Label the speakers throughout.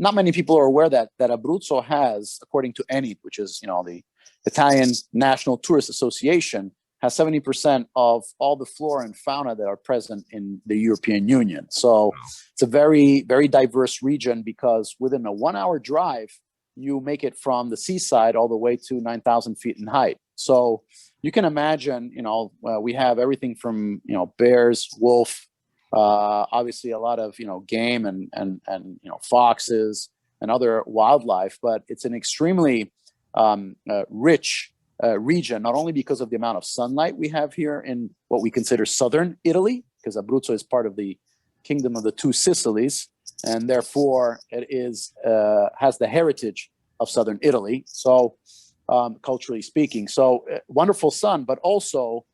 Speaker 1: not many people are aware that Abruzzo has, according to ENIT, which is, the Italian National Tourist Association, has 70% of all the flora and fauna that are present in the European Union. So it's a very, very diverse region, because within a 1-hour drive, you make it from the seaside all the way to 9,000 feet in height. So you can imagine, we have everything from, bears, wolf, obviously a lot of, game and foxes and other wildlife, but it's an extremely rich region, not only because of the amount of sunlight we have here in what we consider southern Italy, because Abruzzo is part of the Kingdom of the Two Sicilies, and therefore it is has the heritage of southern Italy. So culturally speaking, so wonderful sun, but also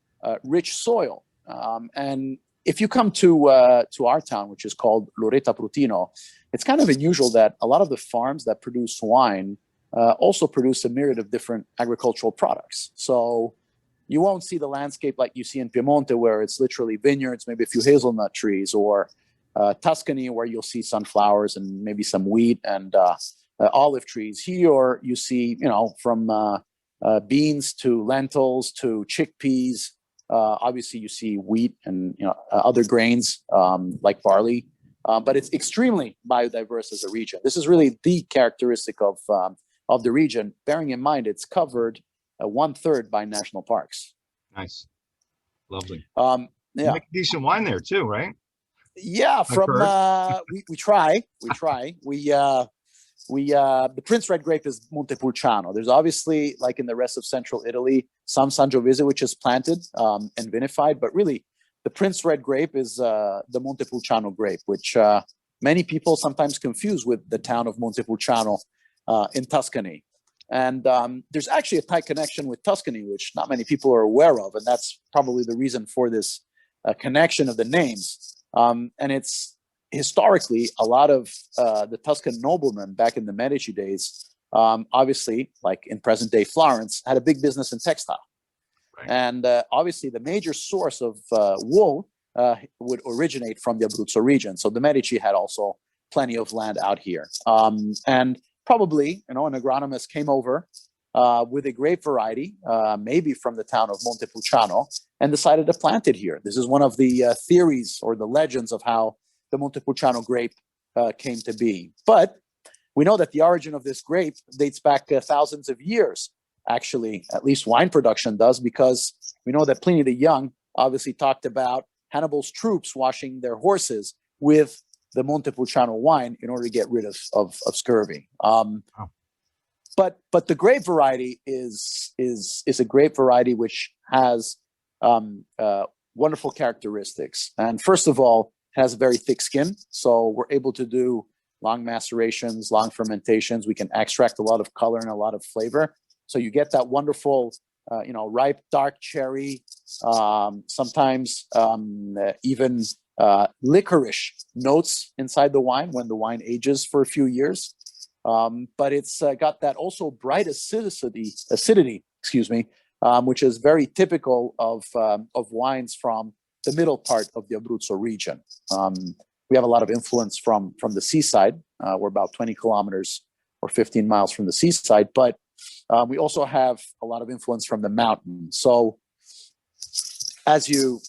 Speaker 1: rich soil. And if you come to our town, which is called Loretta Prutino, it's kind of unusual that a lot of the farms that produce wine also produce a myriad of different agricultural products. So you won't see the landscape like you see in Piemonte, where it's literally vineyards, maybe a few hazelnut trees, or Tuscany, where you'll see sunflowers and maybe some wheat and olive trees. Here you see, from beans to lentils to chickpeas. Obviously, you see wheat and other grains like barley, but it's extremely biodiverse as a region. This is really the characteristic of the region. Bearing in mind, it's covered 1/3 by national parks.
Speaker 2: Nice, lovely.
Speaker 1: Yeah,
Speaker 2: you make decent wine there too, right?
Speaker 1: Yeah, we try. The Prince Red grape is Montepulciano. There's obviously, like in the rest of central Italy, some Sangiovese which is planted and vinified, but really the Prince Red grape is the Montepulciano grape, which many people sometimes confuse with the town of Montepulciano in Tuscany. And there's actually a tight connection with Tuscany, which not many people are aware of, and that's probably the reason for this connection of the names. And it's historically a lot of the Tuscan noblemen back in the Medici days, obviously, like in present-day Florence, had a big business in textile. Right. And obviously, the major source of wool would originate from the Abruzzo region. So the Medici had also plenty of land out here. And probably, an agronomist came over with a grape variety, maybe from the town of Montepulciano, and decided to plant it here. This is one of the theories or the legends of how the Montepulciano grape came to be. But we know that the origin of this grape dates back thousands of years. Actually, at least wine production does, because we know that Pliny the Young obviously talked about Hannibal's troops washing their horses with the Montepulciano wine in order to get rid of scurvy. But the grape variety is a grape variety which has wonderful characteristics. And first of all, it has a very thick skin, so we're able to do long macerations, long fermentations. We can extract a lot of color and a lot of flavor. So you get that wonderful, ripe dark cherry, sometimes even licorice notes inside the wine when the wine ages for a few years. But it's got that also bright acidity, which is very typical of wines from the middle part of the Abruzzo region. We have a lot of influence from the seaside. We're about 20 kilometers or 15 miles from the seaside, but we also have a lot of influence from the mountain. So as you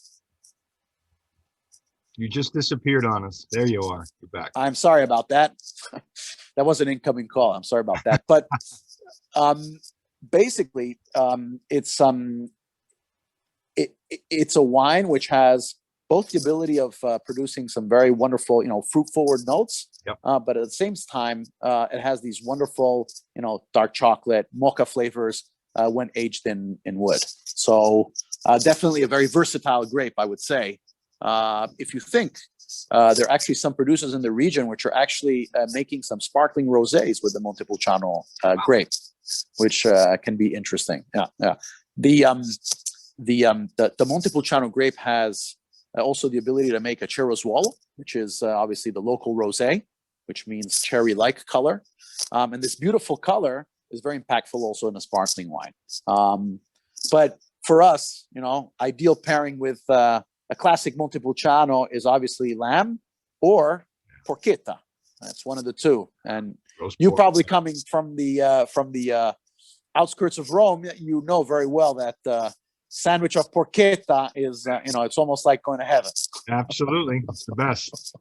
Speaker 2: just disappeared on us. There you are. You're back.
Speaker 1: I'm sorry about that. That was an incoming call. I'm sorry about that. But basically, it's a wine which has both the ability of producing some very wonderful, fruit-forward notes,
Speaker 2: yep.
Speaker 1: But at the same time, it has these wonderful, dark chocolate, mocha flavors when aged in wood. So definitely a very versatile grape, I would say. If you think, there are actually some producers in the region which are actually making some sparkling rosés with the Montepulciano grape, which can be interesting. Yeah. The Montepulciano grape has also the ability to make a cerrosuolo, which is obviously the local rosé, which means cherry-like color. And this beautiful color is very impactful also in a sparkling wine. But for us, ideal pairing with a classic Montepulciano is obviously lamb or porchetta. That's one of the two. And
Speaker 2: Roast
Speaker 1: you
Speaker 2: pork.
Speaker 1: probably coming from the outskirts of Rome, you know very well that sandwich of porchetta is, it's almost like going to heaven.
Speaker 2: Absolutely. It's the best.